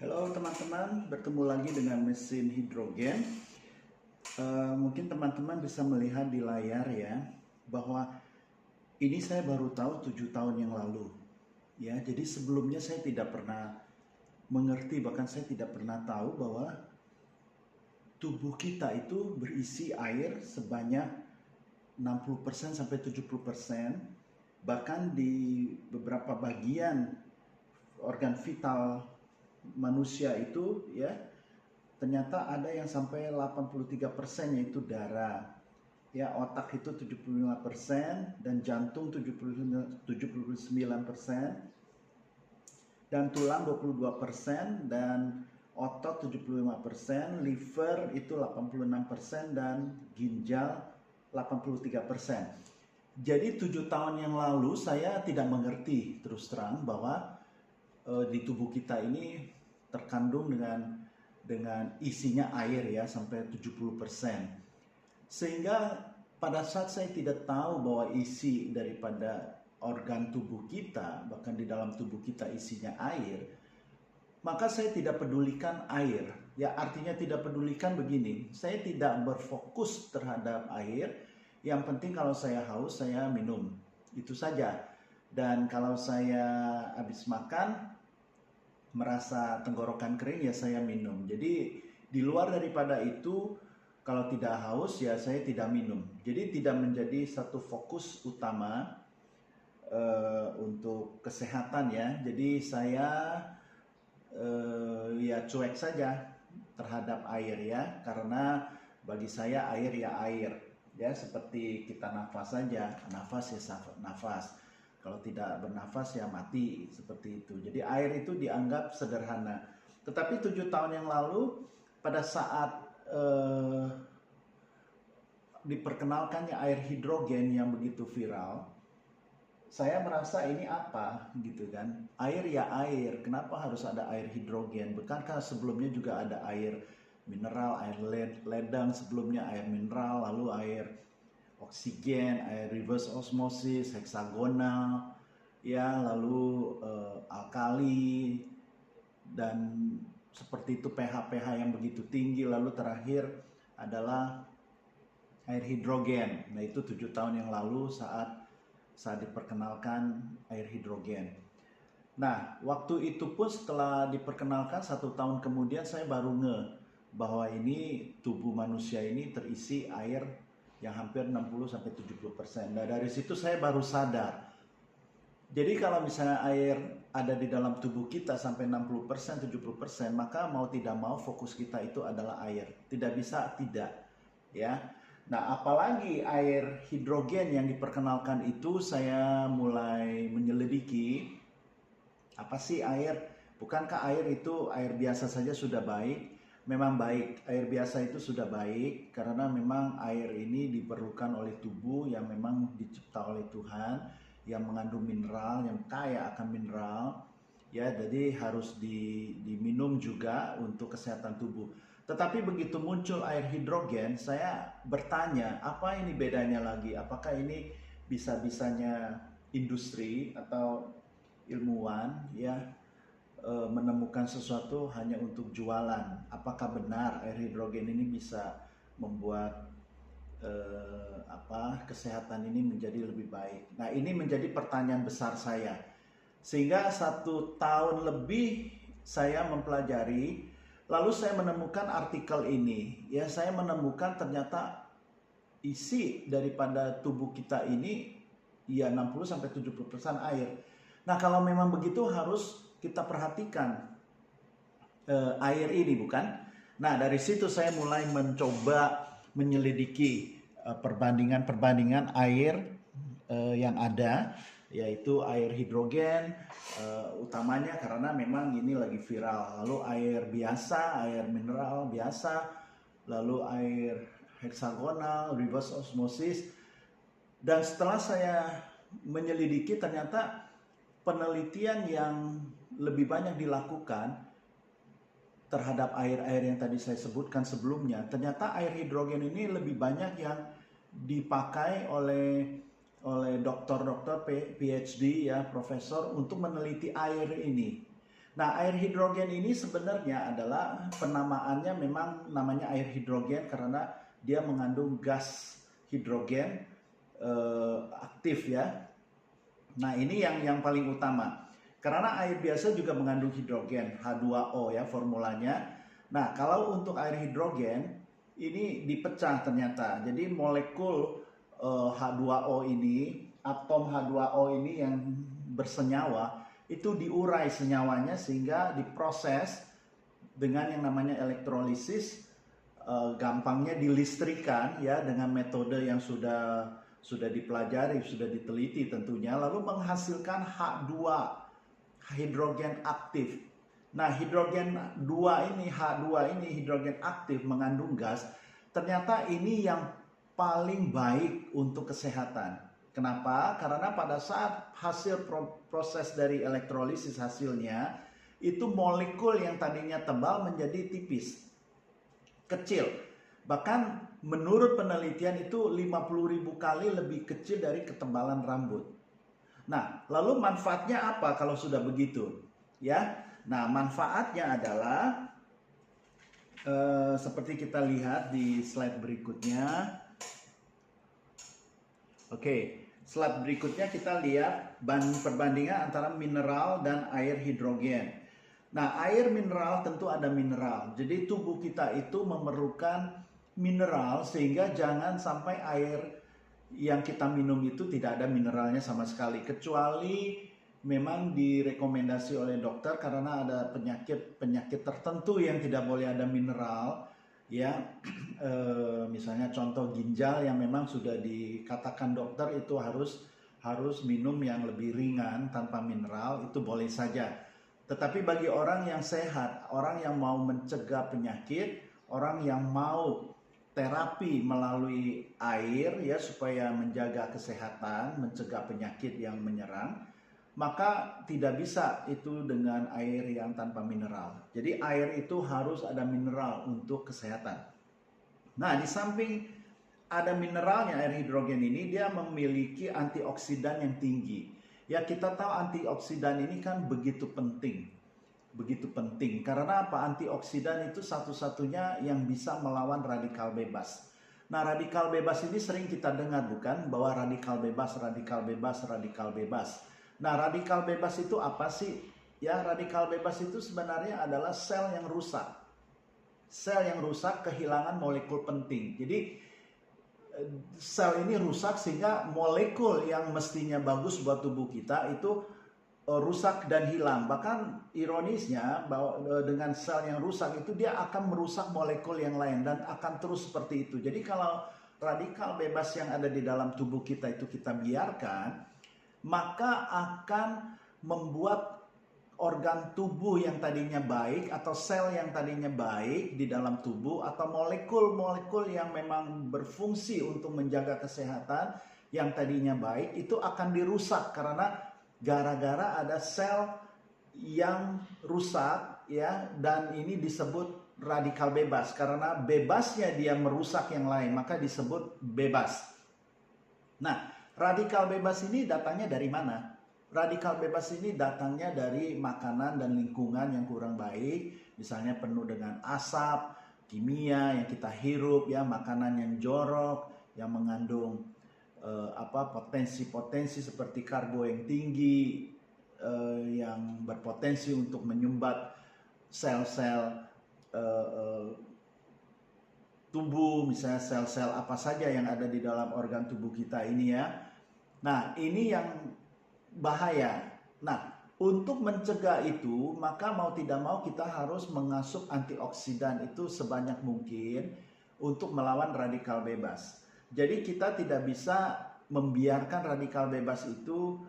Halo teman-teman, bertemu lagi dengan mesin hidrogen. Mungkin teman-teman bisa melihat di layar ya, bahwa ini saya baru tahu 7 tahun yang lalu. Ya, jadi sebelumnya saya tidak pernah mengerti, bahkan saya tidak pernah tahu bahwa tubuh kita itu berisi air sebanyak 60% sampai 70%. Bahkan di beberapa bagian organ vital manusia itu ya ternyata ada yang sampai 83% yaitu darah. Ya, otak itu 75% dan jantung 79% dan tulang 22% dan otot 75%, liver itu 86% dan ginjal 83%. Jadi 7 tahun yang lalu saya tidak mengerti terus terang bahwa di tubuh kita ini terkandung dengan isinya air ya sampai 70%. Sehingga pada saat saya tidak tahu bahwa isi daripada organ tubuh kita, bahkan di dalam tubuh kita isinya air, maka saya tidak pedulikan air. Ya, artinya tidak pedulikan begini, saya tidak berfokus terhadap air. Yang penting kalau saya haus, saya minum. Itu saja. Dan kalau saya habis makan, merasa tenggorokan kering, ya saya minum. Jadi di luar daripada itu, kalau tidak haus, ya saya tidak minum. Jadi tidak menjadi satu fokus utama untuk kesehatan ya. Jadi saya ya cuek saja terhadap air ya, karena bagi saya air ya air ya, seperti kita nafas saja, nafas ya nafas, kalau tidak bernafas ya mati, seperti itu. Jadi air itu dianggap sederhana. Tetapi 7 tahun yang lalu pada saat diperkenalkannya air hidrogen yang begitu viral, saya merasa ini apa gitu kan. Air ya air, kenapa harus ada air hidrogen? Bukankah sebelumnya juga ada air mineral, air ledang, sebelumnya air mineral, lalu air oksigen, air reverse osmosis, heksagonal, ya, lalu alkali, dan seperti itu pH-pH yang begitu tinggi, lalu terakhir adalah air hidrogen. Nah, itu 7 tahun yang lalu saat diperkenalkan air hidrogen. Nah, waktu itu pun setelah diperkenalkan 1 tahun kemudian saya baru ngeh bahwa ini tubuh manusia ini terisi air yang hampir 60-70%. Nah, dari situ saya baru sadar. Jadi kalau misalnya air ada di dalam tubuh kita sampai 60%, 70%, maka mau tidak mau fokus kita itu adalah air. Tidak bisa tidak, ya. Nah, apalagi air hidrogen yang diperkenalkan itu, saya mulai menyelidiki apa sih air. Bukankah air itu air biasa saja sudah baik? Memang baik, air biasa itu sudah baik karena memang air ini diperlukan oleh tubuh yang memang dicipta oleh Tuhan, yang mengandung mineral, yang kaya akan mineral. Ya, jadi harus diminum juga untuk kesehatan tubuh. Tetapi begitu muncul air hidrogen, saya bertanya, apa ini bedanya lagi? Apakah ini bisa-bisanya industri atau ilmuwan ya menemukan sesuatu hanya untuk jualan? Apakah benar air hidrogen ini bisa membuat kesehatan ini menjadi lebih baik? Nah, ini menjadi pertanyaan besar saya. Sehingga 1 tahun lebih saya mempelajari, lalu saya menemukan artikel ini. Ya, saya menemukan ternyata isi daripada tubuh kita ini ya 60-70% air. Nah, kalau memang begitu harus kita perhatikan air ini, bukan? Nah, dari situ saya mulai mencoba menyelidiki perbandingan air yang ada, yaitu air hidrogen utamanya karena memang ini lagi viral. Lalu air biasa, air mineral biasa, lalu air heksagonal, reverse osmosis. Dan setelah saya menyelidiki, ternyata penelitian yang lebih banyak dilakukan terhadap air-air yang tadi saya sebutkan sebelumnya, ternyata air hidrogen ini lebih banyak yang dipakai oleh dokter-dokter PhD ya, profesor, untuk meneliti air ini. Nah, air hidrogen ini sebenarnya adalah penamaannya memang namanya air hidrogen karena dia mengandung gas hidrogen aktif ya. Nah, ini yang paling utama. Karena air biasa juga mengandung hidrogen, H2O ya formulanya. Nah, kalau untuk air hidrogen ini dipecah ternyata. Jadi molekul H2O ini, atom H2O ini yang bersenyawa itu diurai senyawanya sehingga diproses dengan yang namanya elektrolisis, gampangnya dilistrikan ya dengan metode yang sudah dipelajari, sudah diteliti tentunya, lalu menghasilkan H2 hidrogen aktif. Nah, hidrogen 2 ini, H2 ini hidrogen aktif mengandung gas, ternyata ini yang paling baik untuk kesehatan. Kenapa? Karena pada saat hasil proses dari elektrolisis hasilnya, itu molekul yang tadinya tebal menjadi tipis, kecil. Bahkan menurut penelitian itu 50.000 kali lebih kecil dari ketebalan rambut. Nah, lalu manfaatnya apa kalau sudah begitu? Ya, nah manfaatnya adalah seperti kita lihat di slide berikutnya. Oke, slide berikutnya kita lihat perbandingan antara mineral dan air hidrogen. Nah, air mineral tentu ada mineral. Jadi tubuh kita itu memerlukan mineral sehingga jangan sampai air yang kita minum itu tidak ada mineralnya sama sekali. Kecuali memang direkomendasi oleh dokter karena ada penyakit tertentu yang tidak boleh ada mineral. Ya, misalnya contoh ginjal yang memang sudah dikatakan dokter itu harus minum yang lebih ringan tanpa mineral, itu boleh saja. Tetapi bagi orang yang sehat, orang yang mau mencegah penyakit, orang yang mau terapi melalui air ya supaya menjaga kesehatan, mencegah penyakit yang menyerang, maka tidak bisa itu dengan air yang tanpa mineral. Jadi air itu harus ada mineral untuk kesehatan. Nah, di samping ada mineralnya air hidrogen ini, dia memiliki antioksidan yang tinggi. Ya, kita tahu antioksidan ini kan begitu penting. Begitu penting. Karena apa? Antioksidan itu satu-satunya yang bisa melawan radikal bebas. Nah, radikal bebas ini sering kita dengar bukan? Bahwa radikal bebas, radikal bebas, radikal bebas. Nah, radikal bebas itu apa sih? Ya, radikal bebas itu sebenarnya adalah sel yang rusak. Sel yang rusak kehilangan molekul penting. Jadi sel ini rusak sehingga molekul yang mestinya bagus buat tubuh kita itu rusak dan hilang. Bahkan ironisnya bahwa dengan sel yang rusak itu dia akan merusak molekul yang lain dan akan terus seperti itu. Jadi kalau radikal bebas yang ada di dalam tubuh kita itu kita biarkan, maka akan membuat organ tubuh yang tadinya baik atau sel yang tadinya baik di dalam tubuh atau molekul-molekul yang memang berfungsi untuk menjaga kesehatan yang tadinya baik itu akan dirusak karena gara-gara ada sel yang rusak ya, dan ini disebut radikal bebas karena bebasnya dia merusak yang lain maka disebut bebas. Nah, radikal bebas ini datangnya dari mana? Radikal bebas ini datangnya dari makanan dan lingkungan yang kurang baik, misalnya penuh dengan asap, kimia yang kita hirup ya, makanan yang jorok, yang mengandung potensi-potensi seperti karbo yang tinggi, yang berpotensi untuk menyumbat sel-sel tubuh, misalnya sel-sel apa saja yang ada di dalam organ tubuh kita ini ya. Nah, ini yang bahaya. Nah, untuk mencegah itu, maka mau tidak mau kita harus mengasup antioksidan itu sebanyak mungkin untuk melawan radikal bebas. Jadi kita tidak bisa membiarkan radikal bebas itu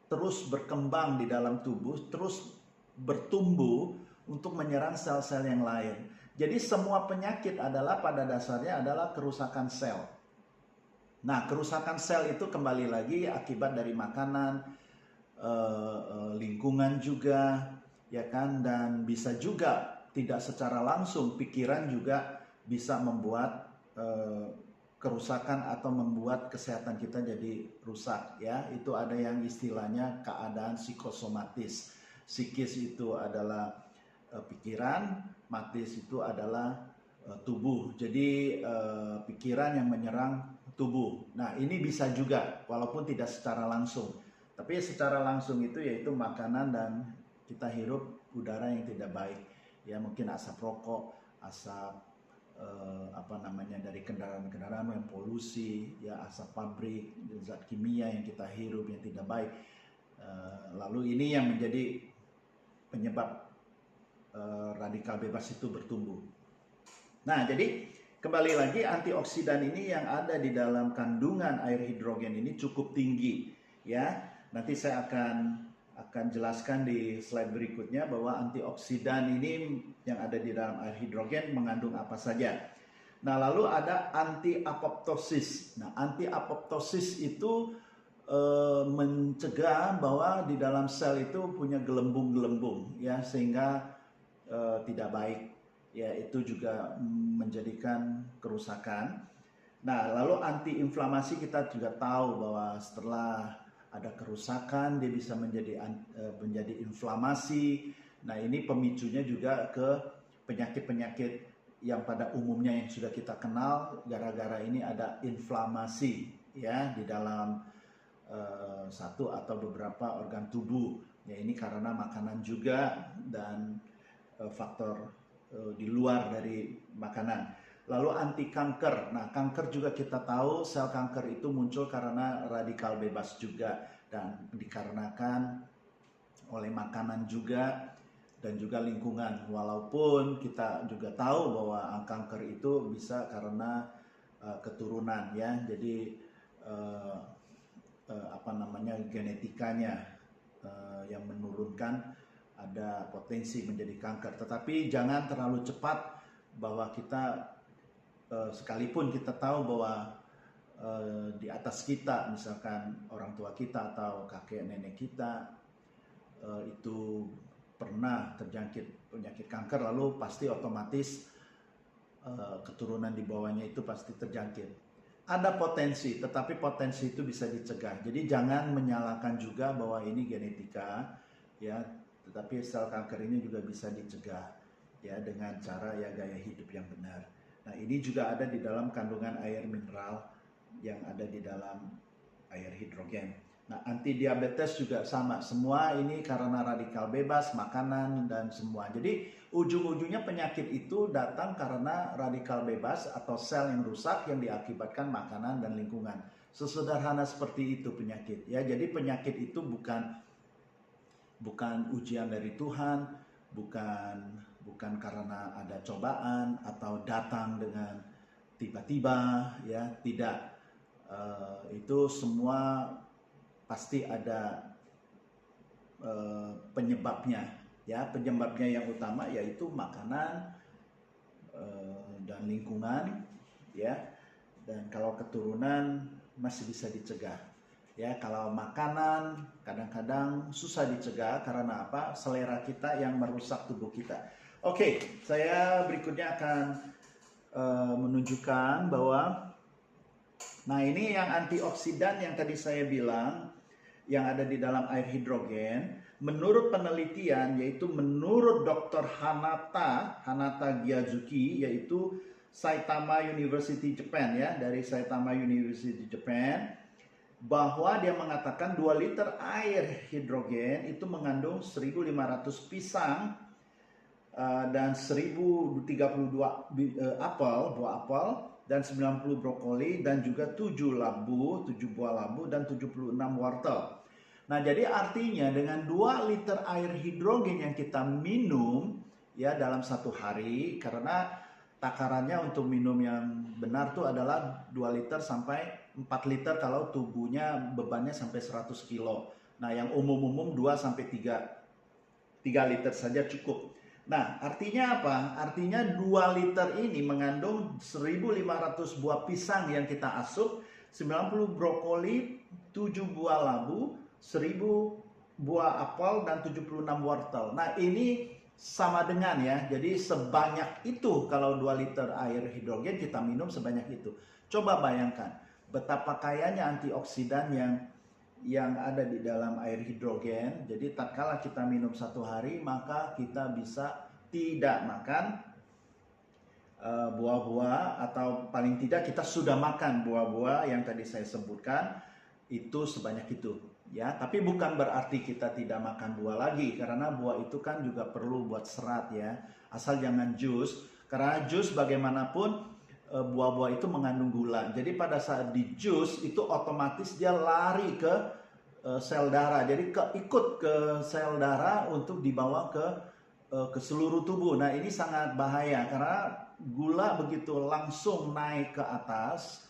terus berkembang di dalam tubuh, terus bertumbuh untuk menyerang sel-sel yang lain. Jadi semua penyakit adalah pada dasarnya adalah kerusakan sel. Nah, kerusakan sel itu kembali lagi akibat dari makanan, lingkungan juga, ya kan, dan bisa juga tidak secara langsung pikiran juga bisa membuat kerusakan atau membuat kesehatan kita jadi rusak ya. Itu ada yang istilahnya keadaan psikosomatis. Psikis itu adalah pikiran, matis itu adalah tubuh. Jadi pikiran yang menyerang tubuh. Nah, ini bisa juga walaupun tidak secara langsung. Tapi secara langsung itu yaitu makanan dan kita hirup udara yang tidak baik. Ya, mungkin asap rokok, asap dari kendaraan-kendaraan yang polusi, ya asap pabrik, zat kimia yang kita hirup yang tidak baik. Lalu ini yang menjadi penyebab radikal bebas itu bertumbuh. Nah, jadi kembali lagi antioksidan ini yang ada di dalam kandungan air hidrogen ini cukup tinggi, ya. Nanti saya akan jelaskan di slide berikutnya bahwa antioksidan ini yang ada di dalam air hidrogen mengandung apa saja. Nah, lalu ada anti-apoptosis. Nah, anti-apoptosis itu mencegah bahwa di dalam sel itu punya gelembung-gelembung, ya, sehingga tidak baik. Ya, itu juga menjadikan kerusakan. Nah, lalu anti-inflamasi kita juga tahu bahwa setelah ada kerusakan dia bisa menjadi inflamasi. Nah, ini pemicunya juga ke penyakit-penyakit yang pada umumnya yang sudah kita kenal gara-gara ini ada inflamasi, ya, di dalam satu atau beberapa organ tubuh. Ya, ini karena makanan juga dan faktor di luar dari makanan. Lalu anti kanker. Nah, kanker juga kita tahu sel kanker itu muncul karena radikal bebas juga dan dikarenakan oleh makanan juga dan juga lingkungan. Walaupun kita juga tahu bahwa kanker itu bisa karena keturunan, ya. Jadi genetikanya yang menurunkan ada potensi menjadi kanker. Tetapi jangan terlalu cepat bahwa kita sekalipun kita tahu bahwa di atas kita, misalkan orang tua kita atau kakek nenek kita itu pernah terjangkit penyakit kanker, lalu pasti otomatis keturunan di bawahnya itu pasti terjangkit. Ada potensi, tetapi potensi itu bisa dicegah. Jadi jangan menyalahkan juga bahwa ini genetika, ya. Tetapi sel kanker ini juga bisa dicegah, ya, dengan cara ya gaya hidup yang benar. Nah, ini juga ada di dalam kandungan air mineral yang ada di dalam air hidrogen. Nah, anti diabetes juga sama. Semua ini karena radikal bebas, makanan dan semua. Jadi ujung-ujungnya penyakit itu datang karena radikal bebas atau sel yang rusak yang diakibatkan makanan dan lingkungan. Sesederhana seperti itu penyakit, ya. Jadi penyakit itu bukan ujian dari Tuhan, bukan karena ada cobaan atau datang dengan tiba-tiba, ya, tidak. Itu semua pasti ada penyebabnya, ya. Penyebabnya yang utama yaitu makanan dan lingkungan, ya. Dan kalau keturunan masih bisa dicegah. Ya, kalau makanan kadang-kadang susah dicegah karena apa? Selera kita yang merusak tubuh kita. Oke, saya berikutnya akan menunjukkan bahwa, nah, ini yang antioksidan yang tadi saya bilang yang ada di dalam air hidrogen. Menurut penelitian, yaitu menurut Dr. Hanata Gyazuki, yaitu Saitama University Japan, ya, dari Saitama University Japan, bahwa dia mengatakan 2 liter air hidrogen itu mengandung 1.500 pisang dan 1.032 buah apel dan 90 brokoli dan juga 7 buah labu dan 76 wortel. Nah, jadi artinya dengan 2 liter air hidrogen yang kita minum, ya, dalam satu hari, karena takarannya untuk minum yang benar tuh adalah 2 liter sampai 4 liter kalau tubuhnya bebannya sampai 100 kilo. Nah, yang umum-umum 2 sampai 3 liter saja cukup. Nah, artinya apa? Artinya 2 liter ini mengandung 1.500 buah pisang yang kita asup, 90 brokoli, 7 buah labu, 1.000 buah apel dan 76 wortel. Nah, ini sama dengan, ya. Jadi sebanyak itu kalau 2 liter air hidrogen kita minum sebanyak itu. Coba bayangkan betapa kayanya antioksidan yang yang ada di dalam air hidrogen. Jadi tatkala kita minum 1 hari, maka kita bisa tidak makan buah-buah, atau paling tidak kita sudah makan buah-buah yang tadi saya sebutkan itu sebanyak itu, ya. Tapi bukan berarti kita tidak makan buah lagi, karena buah itu kan juga perlu buat serat, ya. Asal jangan jus, karena jus bagaimanapun buah-buah itu mengandung gula. Jadi pada saat di jus itu otomatis dia lari ke sel darah. Jadi ikut ke sel darah untuk dibawa ke seluruh tubuh. Nah, ini sangat bahaya karena gula begitu langsung naik ke atas,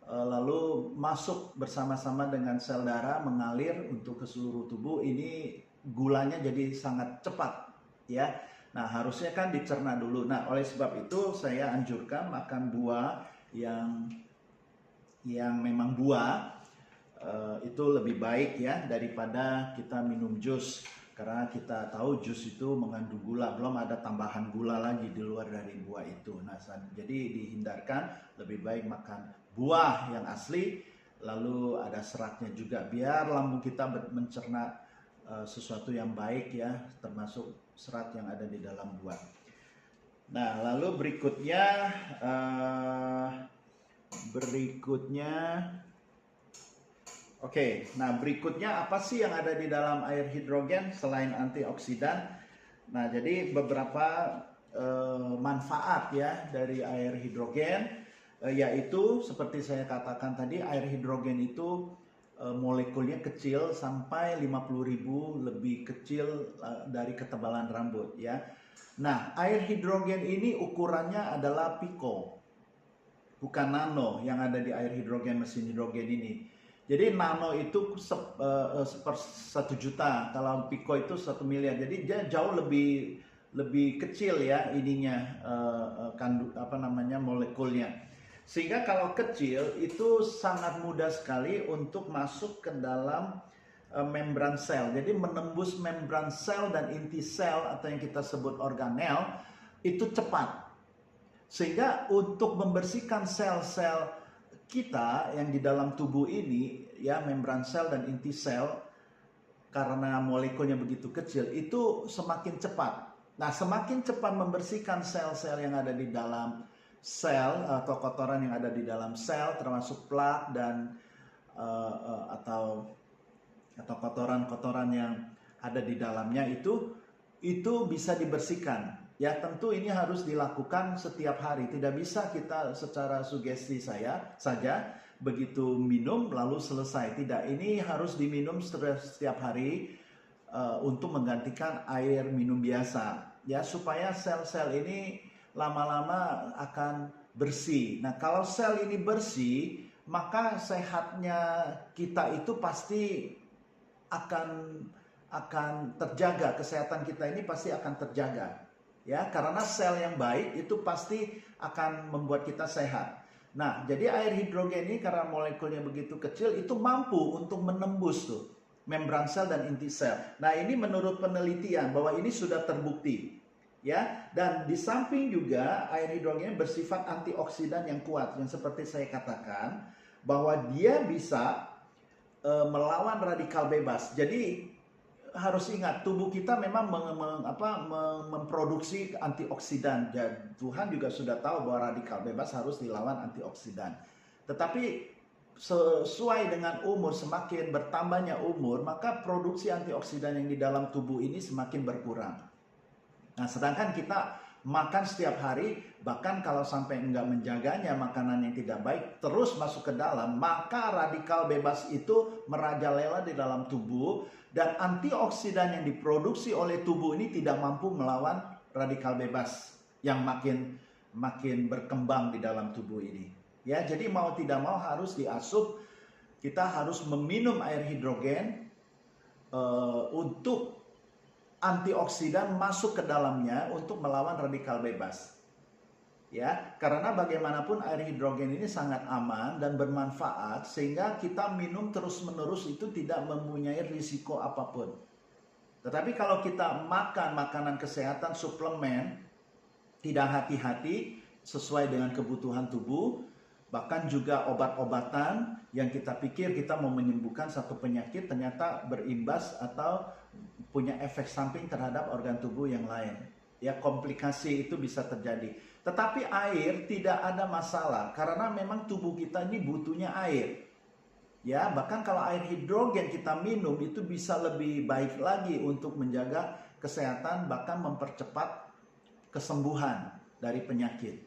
lalu masuk bersama-sama dengan sel darah, mengalir untuk ke seluruh tubuh. Ini gulanya jadi sangat cepat, ya. Nah, harusnya kan dicerna dulu. Nah, oleh sebab itu saya anjurkan makan buah yang memang buah, itu lebih baik, ya, daripada kita minum jus. Karena kita tahu jus itu mengandung gula, belum ada tambahan gula lagi di luar dari buah itu. Nah, jadi dihindarkan, lebih baik makan buah yang asli, lalu ada seratnya juga, biar lambung kita mencerna sesuatu yang baik, ya, termasuk serat yang ada di dalam buah. Nah, lalu berikutnya apa sih yang ada di dalam air hidrogen selain antioksidan? Nah, jadi beberapa manfaat, ya, dari air hidrogen, yaitu seperti saya katakan tadi, air hidrogen itu molekulnya kecil sampai 50.000 lebih kecil dari ketebalan rambut, ya. Nah, air hidrogen ini ukurannya adalah piko, bukan nano yang ada di air hidrogen, mesin hidrogen ini. Jadi nano itu per 1 juta, kalau piko itu 1 miliar. Jadi dia jauh lebih kecil, ya, ininya molekulnya. Sehingga kalau kecil itu sangat mudah sekali untuk masuk ke dalam membran sel. Jadi menembus membran sel dan inti sel atau yang kita sebut organel itu cepat. Sehingga untuk membersihkan sel-sel kita yang di dalam tubuh ini, ya, membran sel dan inti sel, karena molekulnya begitu kecil, itu semakin cepat. Nah, semakin cepat membersihkan sel-sel yang ada di dalam sel atau kotoran yang ada di dalam sel, termasuk plak dan atau kotoran-kotoran yang ada di dalamnya, itu bisa dibersihkan. Ya, tentu ini harus dilakukan setiap hari. Tidak bisa kita secara sugesti saja begitu minum lalu selesai. Tidak, ini harus diminum setiap hari untuk menggantikan air minum biasa, ya, supaya sel-sel ini lama-lama akan bersih. Nah, kalau sel ini bersih, maka sehatnya kita itu pasti akan terjaga. Kesehatan kita ini pasti akan terjaga, ya, karena sel yang baik itu pasti akan membuat kita sehat. Nah, jadi air hidrogen ini karena molekulnya begitu kecil, itu mampu untuk menembus tuh membran sel dan inti sel. Nah, ini menurut penelitian bahwa ini sudah terbukti, ya. Dan di samping juga air hidrogen bersifat antioksidan yang kuat, yang seperti saya katakan bahwa dia bisa melawan radikal bebas. Jadi harus ingat, tubuh kita memang memproduksi antioksidan. Tuhan juga sudah tahu bahwa radikal bebas harus dilawan antioksidan. Tetapi sesuai dengan umur, semakin bertambahnya umur, maka produksi antioksidan yang di dalam tubuh ini semakin berkurang. Nah, sedangkan kita makan setiap hari, bahkan kalau sampai enggak menjaganya, makanan yang tidak baik terus masuk ke dalam, maka radikal bebas itu merajalela di dalam tubuh, dan antioksidan yang diproduksi oleh tubuh ini tidak mampu melawan radikal bebas yang makin berkembang di dalam tubuh ini. Ya, jadi mau tidak mau harus diasup, kita harus meminum air hidrogen untuk antioksidan masuk ke dalamnya untuk melawan radikal bebas. Ya, karena bagaimanapun air hidrogen ini sangat aman dan bermanfaat, sehingga kita minum terus-menerus itu tidak mempunyai risiko apapun. Tetapi kalau kita makan makanan kesehatan, suplemen, tidak hati-hati sesuai dengan kebutuhan tubuh, Bahkan juga obat-obatan yang kita pikir kita mau menyembuhkan satu penyakit ternyata berimbas atau punya efek samping terhadap organ tubuh yang lain. Ya, komplikasi itu bisa terjadi. Tetapi air tidak ada masalah karena memang tubuh kita ini butuhnya air. Ya, bahkan kalau air hidrogen kita minum itu bisa lebih baik lagi untuk menjaga kesehatan, bahkan mempercepat kesembuhan dari penyakit.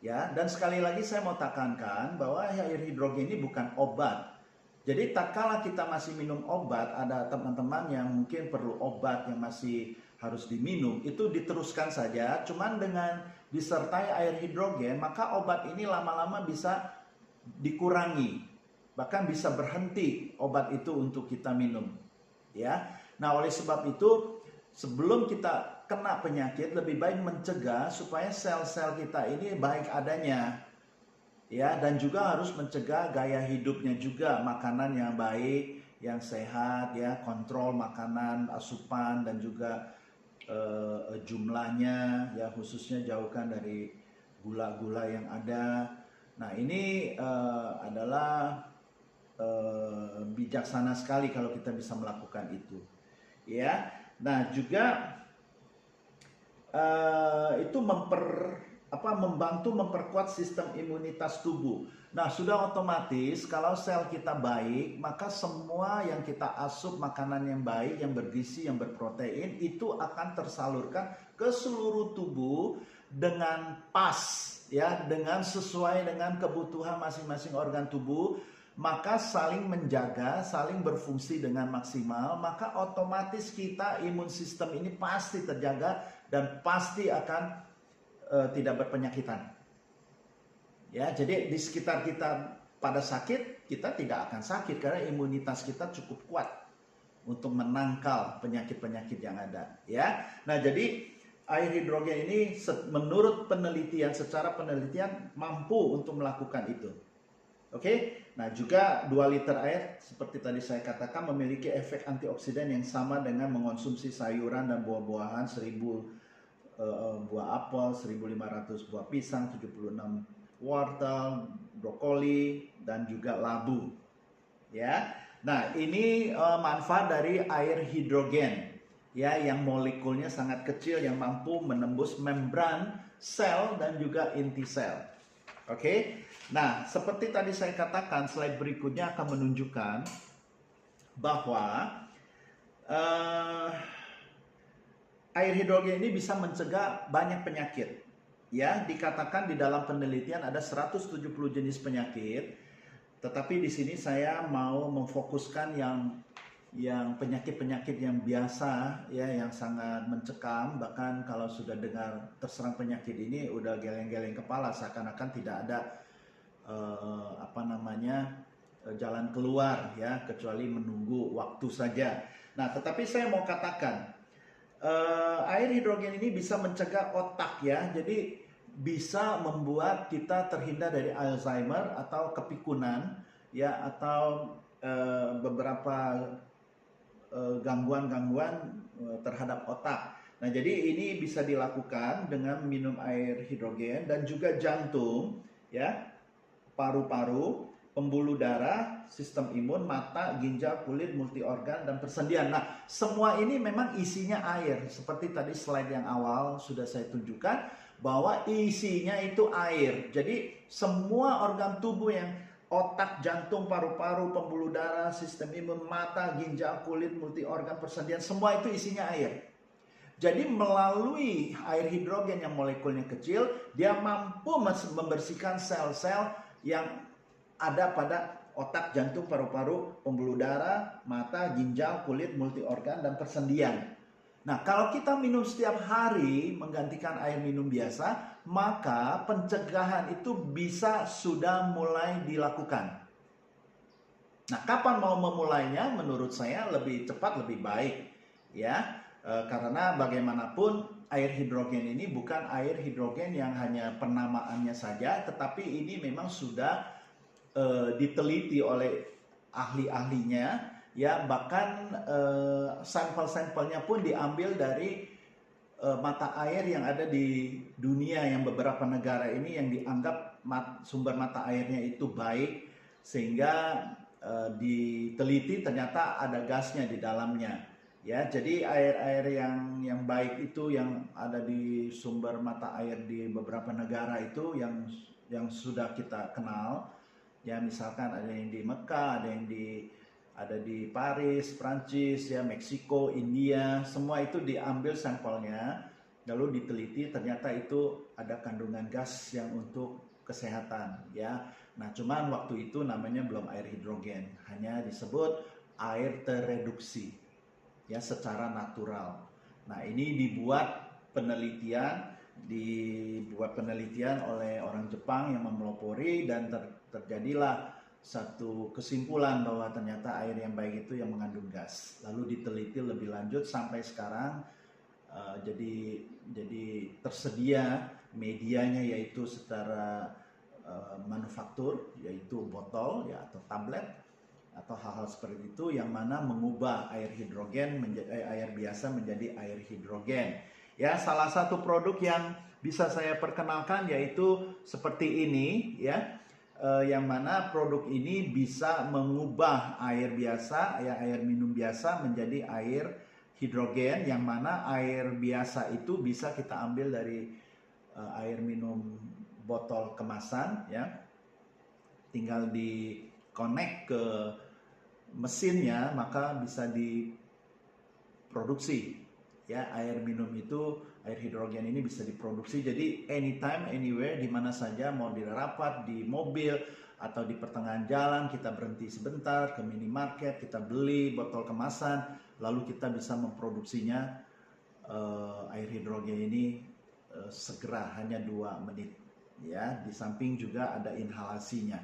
Ya, dan sekali lagi saya mau tekankan bahwa air hidrogen ini bukan obat. Jadi tak kala kita masih minum obat, ada teman-teman yang mungkin perlu obat yang masih harus diminum, itu diteruskan saja. Cuman dengan disertai air hidrogen, maka obat ini lama-lama bisa dikurangi. Bahkan bisa berhenti obat itu untuk kita minum. Ya. Nah, oleh sebab itu sebelum kita kena penyakit lebih baik mencegah supaya sel-sel kita ini baik adanya. Ya, dan juga harus mencegah gaya hidupnya juga, makanan yang baik, yang sehat, ya, kontrol makanan, asupan dan juga jumlahnya, ya, khususnya jauhkan dari gula-gula yang ada. Nah, ini adalah bijaksana sekali kalau kita bisa melakukan itu. Ya, nah juga itu membantu memperkuat sistem imunitas tubuh. Nah, sudah otomatis kalau sel kita baik, maka semua yang kita asup makanan yang baik, yang bergizi, yang berprotein itu akan tersalurkan ke seluruh tubuh dengan pas, ya, dengan sesuai dengan kebutuhan masing-masing organ tubuh. Maka saling menjaga, saling berfungsi dengan maksimal, maka otomatis kita imun sistem ini pasti terjaga dan pasti akan tidak berpenyakitan. Ya, jadi di sekitar kita pada sakit, kita tidak akan sakit karena imunitas kita cukup kuat untuk menangkal penyakit-penyakit yang ada. Ya, nah jadi air hidrogen ini menurut penelitian, secara penelitian mampu untuk melakukan itu. Oke, nah juga 2 liter air seperti tadi saya katakan memiliki efek antioksidan yang sama dengan mengonsumsi sayuran dan buah-buahan 1000 buah apel, 1500 buah pisang, 76 wortel, brokoli dan juga labu. Ya. Nah, ini manfaat dari air hidrogen, ya, yang molekulnya sangat kecil yang mampu menembus membran sel dan juga inti sel. Oke. Nah, seperti tadi saya katakan, slide berikutnya akan menunjukkan bahwa air hidrogen ini bisa mencegah banyak penyakit. Ya, dikatakan di dalam penelitian ada 170 jenis penyakit. Tetapi di sini saya mau memfokuskan yang penyakit-penyakit yang biasa, ya, yang sangat mencekam. Bahkan kalau sudah dengar terserang penyakit ini udah geleng-geleng kepala, seakan-akan tidak ada jalan keluar, ya, kecuali menunggu waktu saja. Nah, tetapi saya mau katakan air hidrogen ini bisa mencegah otak, ya, jadi bisa membuat kita terhindar dari Alzheimer atau kepikunan, ya, atau beberapa gangguan-gangguan terhadap otak. Nah, jadi ini bisa dilakukan dengan minum air hidrogen dan juga jantung, ya, paru-paru, pembuluh darah, sistem imun, mata, ginjal, kulit, multi organ, dan persendian. Nah, semua ini memang isinya air. Seperti tadi slide yang awal sudah saya tunjukkan, bahwa isinya itu air. Jadi, semua organ tubuh yang otak, jantung, paru-paru, pembuluh darah, sistem imun, mata, ginjal, kulit, multi organ, persendian, semua itu isinya air. Jadi melalui air hidrogen yang molekulnya kecil, dia mampu membersihkan sel-sel yang ada pada otak, jantung, paru-paru, pembuluh darah, mata, ginjal, kulit, multi organ, dan persendian. Nah, kalau kita minum setiap hari menggantikan air minum biasa, maka pencegahan itu bisa sudah mulai dilakukan. Nah, kapan mau memulainya? Menurut saya lebih cepat lebih baik, ya. Karena bagaimanapun air hidrogen ini bukan air hidrogen yang hanya penamaannya saja, tetapi ini memang sudah diteliti oleh ahli-ahlinya, ya, bahkan sampel-sampelnya pun diambil dari mata air yang ada di dunia, yang beberapa negara ini yang dianggap sumber mata airnya itu baik, sehingga diteliti ternyata ada gasnya di dalamnya. Ya, jadi air-air yang baik itu yang ada di sumber mata air di beberapa negara itu yang sudah kita kenal. Ya, misalkan ada yang di Mekah, ada di Paris, Prancis, ya, Meksiko, India, semua itu diambil sampelnya, lalu diteliti ternyata itu ada kandungan gas yang untuk kesehatan, ya. Nah, cuman waktu itu namanya belum air hidrogen, hanya disebut air tereduksi, ya, secara natural. Nah, ini dibuat penelitian oleh orang Jepang yang memelopori, dan terjadilah satu kesimpulan bahwa ternyata air yang baik itu yang mengandung gas. Lalu diteliti lebih lanjut sampai sekarang, jadi tersedia medianya, yaitu secara manufaktur, yaitu botol, ya, atau tablet atau hal-hal seperti itu, yang mana mengubah air hidrogen air biasa menjadi air hidrogen. Ya, salah satu produk yang bisa saya perkenalkan yaitu seperti ini, ya, yang mana produk ini bisa mengubah air biasa, ya, air minum biasa menjadi air hidrogen, yang mana air biasa itu bisa kita ambil dari air minum botol kemasan, ya, tinggal di connect ke mesinnya, maka bisa diproduksi, ya, air minum itu, air hidrogen ini bisa diproduksi. Jadi anytime, anywhere, di mana saja, mau di rapat, di mobil, atau di pertengahan jalan, kita berhenti sebentar ke minimarket, kita beli botol kemasan, lalu kita bisa memproduksinya, air hidrogen ini segera, hanya 2 menit, ya. Di samping juga ada inhalasinya.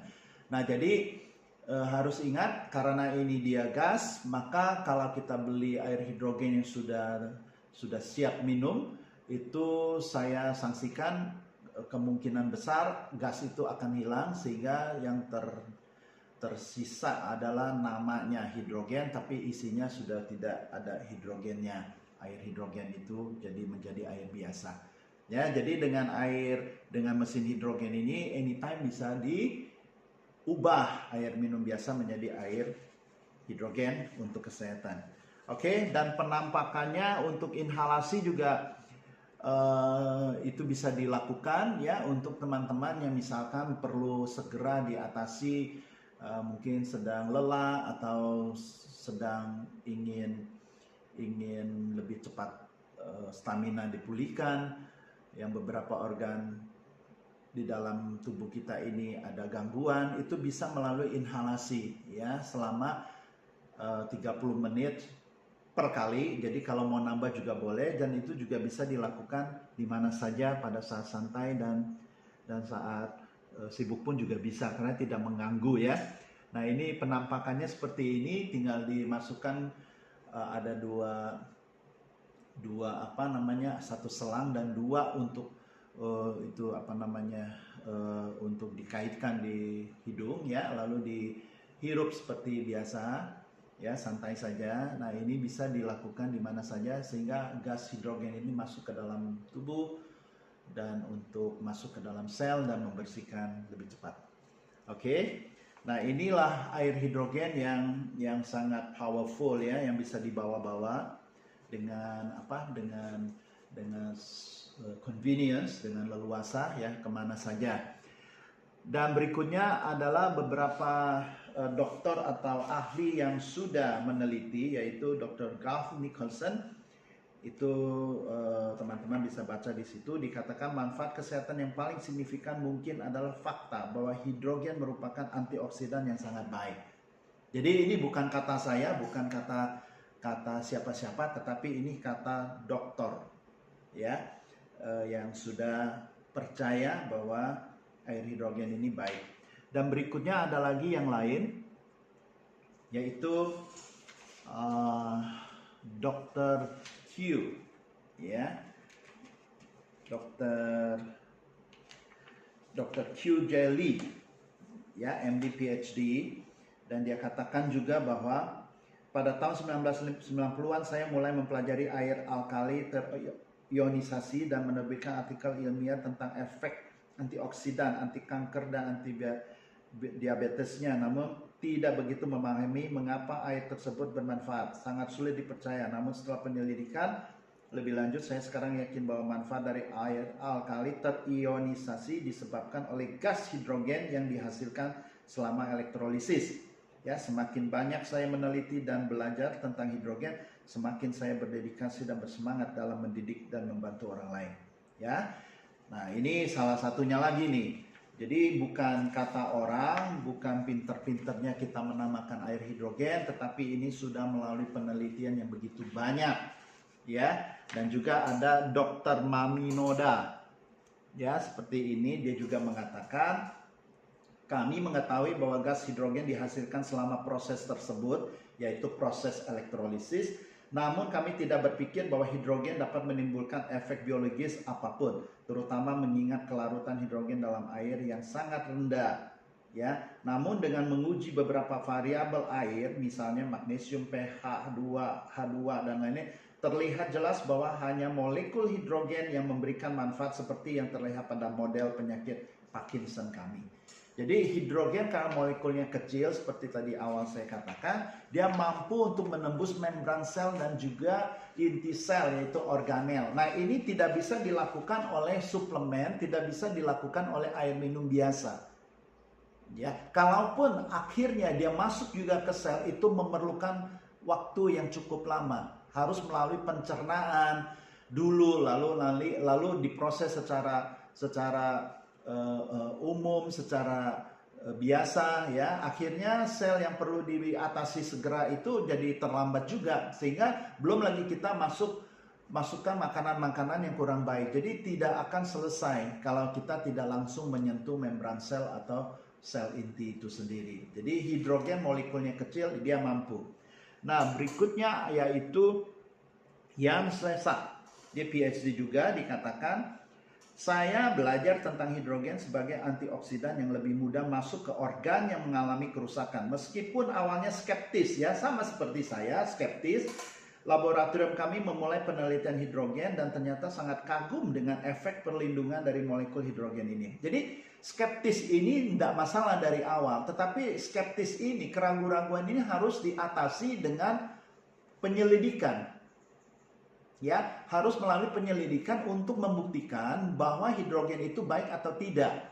Nah, jadi harus ingat, karena ini dia gas, maka kalau kita beli air hidrogen yang sudah siap minum, itu saya sanksikan kemungkinan besar gas itu akan hilang, sehingga yang tersisa adalah namanya hidrogen, tapi isinya sudah tidak ada hidrogennya. Air hidrogen itu menjadi air biasa. Ya, jadi dengan mesin hidrogen ini anytime bisa diubah air minum biasa menjadi air hidrogen untuk kesehatan. Oke, dan penampakannya untuk inhalasi juga itu bisa dilakukan, ya, untuk teman-teman yang misalkan perlu segera diatasi, mungkin sedang lelah atau sedang ingin lebih cepat stamina dipulihkan, yang beberapa organ di dalam tubuh kita ini ada gangguan, itu bisa melalui inhalasi, ya, selama 30 menit per kali. Jadi kalau mau nambah juga boleh, dan itu juga bisa dilakukan di mana saja pada saat santai dan saat sibuk pun juga bisa, karena tidak mengganggu, ya. Nah, ini penampakannya seperti ini, tinggal dimasukkan, ada dua satu selang dan 2 untuk untuk dikaitkan di hidung, ya, lalu dihirup seperti biasa, ya, santai saja. Nah, ini bisa dilakukan di mana saja, sehingga gas hidrogen ini masuk ke dalam tubuh dan untuk masuk ke dalam sel dan membersihkan lebih cepat. Oke. Nah, inilah air hidrogen yang sangat powerful, ya, yang bisa dibawa-bawa dengan convenience, dengan leluasa, ya, kemana saja. Dan berikutnya adalah beberapa dokter atau ahli yang sudah meneliti, yaitu Dr. Garth Nicholson. Itu teman-teman bisa baca di situ. Dikatakan manfaat kesehatan yang paling signifikan mungkin adalah fakta bahwa hidrogen merupakan antioksidan yang sangat baik. Jadi ini bukan kata saya, bukan kata siapa-siapa, tetapi ini kata dokter, ya, yang sudah percaya bahwa air hidrogen ini baik. Dan berikutnya ada lagi yang lain, yaitu Dr. Q, ya, Dr. Q Jelly, ya, MD PhD, dan dia katakan juga bahwa pada tahun 1990-an saya mulai mempelajari air alkali terionisasi dan menerbitkan artikel ilmiah tentang efek antioksidan, anti kanker dan anti diabetesnya, namun tidak begitu memahami mengapa air tersebut bermanfaat. Sangat sulit dipercaya, namun setelah penyelidikan lebih lanjut, saya sekarang yakin bahwa manfaat dari air alkali terionisasi disebabkan oleh gas hidrogen yang dihasilkan selama elektrolisis. Ya, semakin banyak saya meneliti dan belajar tentang hidrogen, semakin saya berdedikasi dan bersemangat dalam mendidik dan membantu orang lain. Ya, nah ini salah satunya lagi nih. Jadi bukan kata orang, bukan pinter-pinternya kita menamakan air hidrogen, tetapi ini sudah melalui penelitian yang begitu banyak. Ya, dan juga ada Dr. Maminoda. Ya, seperti ini dia juga mengatakan, kami mengetahui bahwa gas hidrogen dihasilkan selama proses tersebut, yaitu proses elektrolisis. Namun kami tidak berpikir bahwa hidrogen dapat menimbulkan efek biologis apapun, terutama mengingat kelarutan hidrogen dalam air yang sangat rendah. Ya, namun dengan menguji beberapa variabel air, misalnya magnesium, pH 2, H2 dan lainnya, terlihat jelas bahwa hanya molekul hidrogen yang memberikan manfaat seperti yang terlihat pada model penyakit Parkinson kami. Jadi hidrogen karena molekulnya kecil seperti tadi awal saya katakan, dia mampu untuk menembus membran sel dan juga inti sel yaitu organel. Nah, ini tidak bisa dilakukan oleh suplemen, tidak bisa dilakukan oleh air minum biasa. Ya, kalaupun akhirnya dia masuk juga ke sel, itu memerlukan waktu yang cukup lama. Harus melalui pencernaan dulu, lalu diproses secara umum, secara biasa, ya. Akhirnya sel yang perlu diatasi segera itu jadi terlambat juga, sehingga belum lagi kita masukkan makanan-makanan yang kurang baik. Jadi tidak akan selesai kalau kita tidak langsung menyentuh membran sel atau sel inti itu sendiri. Jadi hidrogen molekulnya kecil, dia mampu. Nah, berikutnya yaitu Jan Slezak. Dia PhD juga, dikatakan, saya belajar tentang hidrogen sebagai antioksidan yang lebih mudah masuk ke organ yang mengalami kerusakan. Meskipun awalnya skeptis, ya, sama seperti saya, skeptis, laboratorium kami memulai penelitian hidrogen dan ternyata sangat kagum dengan efek perlindungan dari molekul hidrogen ini. Jadi skeptis ini tidak masalah dari awal, tetapi skeptis ini, keraguan-keraguan ini harus diatasi dengan penyelidikan. Ya, harus melalui penyelidikan untuk membuktikan bahwa hidrogen itu baik atau tidak.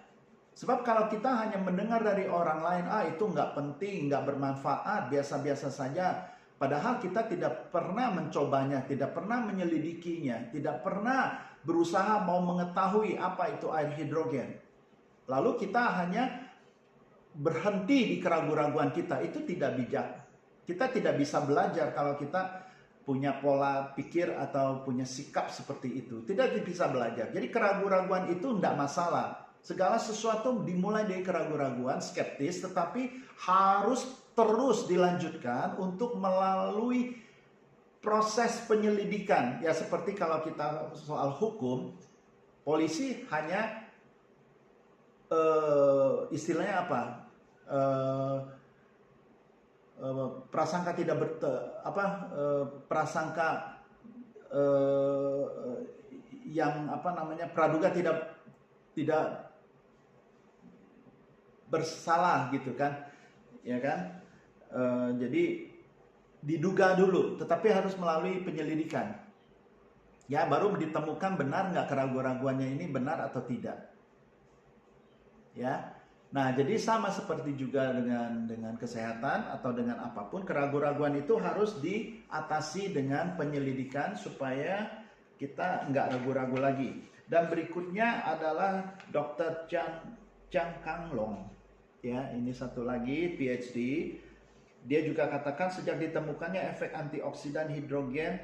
Sebab kalau kita hanya mendengar dari orang lain, itu nggak penting, nggak bermanfaat, biasa-biasa saja. Padahal kita tidak pernah mencobanya, tidak pernah menyelidikinya, tidak pernah berusaha mau mengetahui apa itu air hidrogen. Lalu kita hanya berhenti di keraguan-keraguan kita, itu tidak bijak. Kita tidak bisa belajar kalau kita punya pola pikir atau punya sikap seperti itu. Tidak bisa belajar. Jadi keraguan-keraguan itu tidak masalah. Segala sesuatu dimulai dari keraguan-keraguan, skeptis, tetapi harus terus dilanjutkan untuk melalui proses penyelidikan. Ya, seperti kalau kita soal hukum, polisi hanya istilahnya apa? Prasangka tidak prasangka yang praduga tidak bersalah gitu kan, ya kan? Jadi diduga dulu, tetapi harus melalui penyelidikan, ya, baru ditemukan benar nggak keraguan-keraguannya ini benar atau tidak, ya. Nah, jadi sama seperti juga dengan kesehatan atau dengan apapun, keraguan-keraguan itu harus diatasi dengan penyelidikan supaya kita nggak ragu-ragu lagi. Dan berikutnya adalah Dr. Chang Kang Long. Ya, ini satu lagi PhD. Dia juga katakan sejak ditemukannya efek antioksidan hidrogen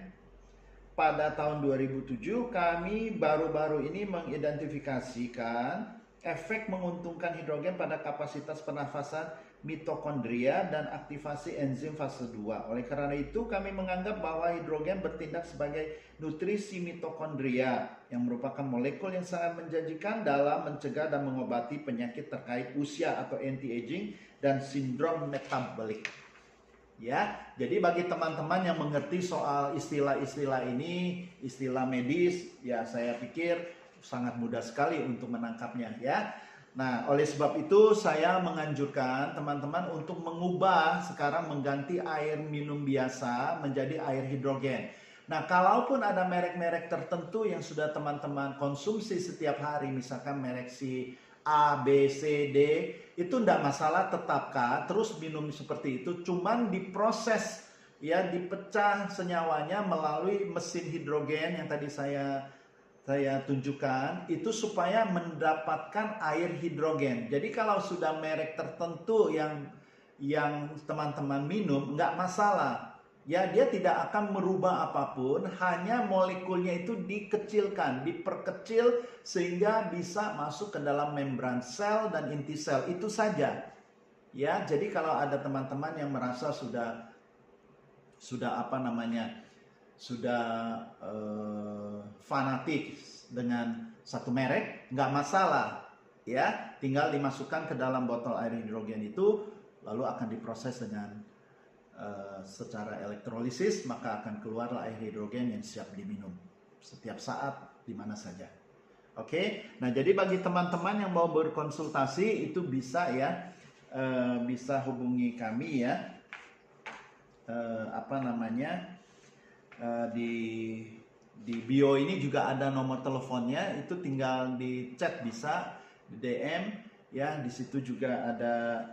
pada tahun 2007, kami baru-baru ini mengidentifikasikan efek menguntungkan hidrogen pada kapasitas pernafasan mitokondria dan aktivasi enzim fase 2. Oleh karena itu, kami menganggap bahwa hidrogen bertindak sebagai nutrisi mitokondria yang merupakan molekul yang sangat menjanjikan dalam mencegah dan mengobati penyakit terkait usia atau anti-aging dan sindrom metabolik. Ya, jadi bagi teman-teman yang mengerti soal istilah-istilah ini, istilah medis, ya saya pikir sangat mudah sekali untuk menangkapnya ya. Nah, oleh sebab itu saya menganjurkan teman-teman untuk mengubah sekarang mengganti air minum biasa menjadi air hidrogen. Nah, kalaupun ada merek-merek tertentu yang sudah teman-teman konsumsi setiap hari, misalkan merek si A, B, C, D, itu tidak masalah, tetapkah terus minum seperti itu, cuman diproses ya, dipecah senyawanya melalui mesin hidrogen yang tadi saya tunjukkan itu supaya mendapatkan air hidrogen. Jadi kalau sudah merek tertentu yang teman-teman minum, nggak masalah. Ya, dia tidak akan merubah apapun, hanya molekulnya itu dikecilkan, diperkecil sehingga bisa masuk ke dalam membran sel dan inti sel, itu saja. Ya, jadi kalau ada teman-teman yang merasa sudah fanatik dengan satu merek, nggak masalah ya, tinggal dimasukkan ke dalam botol air hidrogen itu, lalu akan diproses dengan secara elektrolisis, maka akan keluarlah air hidrogen yang siap diminum setiap saat di mana saja. Oke, nah jadi bagi teman-teman yang mau berkonsultasi itu bisa ya, bisa hubungi kami ya, di bio ini juga ada nomor teleponnya, itu tinggal di chat bisa, di DM ya, di situ juga ada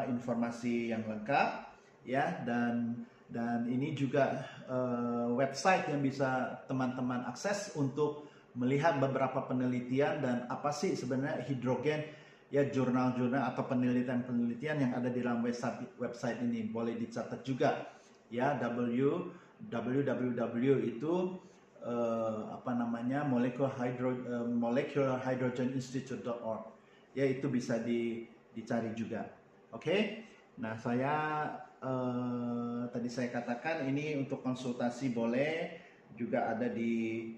informasi yang lengkap ya, dan ini juga website yang bisa teman-teman akses untuk melihat beberapa penelitian dan apa sih sebenarnya hidrogen ya, jurnal-jurnal atau penelitian-penelitian yang ada di dalam website ini boleh dicatat juga ya, www itu molecularhydrogeninstitute.org ya, itu bisa dicari juga. Oke. Nah, tadi saya katakan ini untuk konsultasi boleh, juga ada di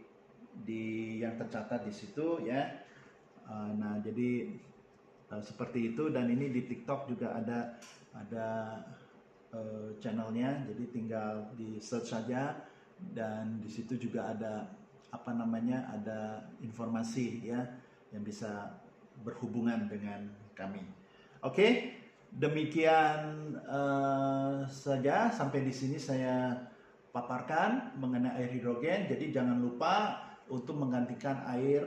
yang tercatat di situ ya. Nah, jadi seperti itu, dan ini di TikTok juga ada channelnya, jadi tinggal di search saja, dan di situ juga ada ada informasi ya yang bisa berhubungan dengan kami. Oke, demikian saja sampai di sini saya paparkan mengenai air hidrogen. Jadi jangan lupa untuk menggantikan air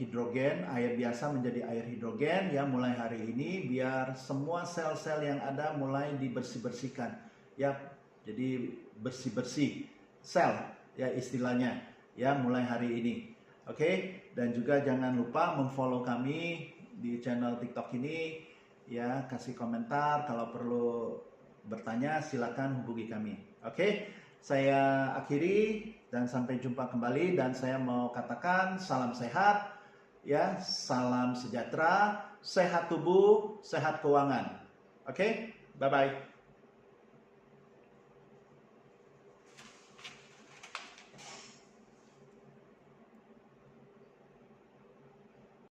hidrogen, air biasa menjadi air hidrogen ya, mulai hari ini, biar semua sel-sel yang ada mulai dibersih-bersihkan ya, jadi bersih-bersih sel ya istilahnya ya, mulai hari ini. Oke, dan juga jangan lupa memfollow kami di channel TikTok ini ya, kasih komentar, kalau perlu bertanya silakan hubungi kami. Oke, saya akhiri dan sampai jumpa kembali, dan saya mau katakan salam sehat ya, salam sejahtera, sehat tubuh, sehat keuangan. Oke, bye bye.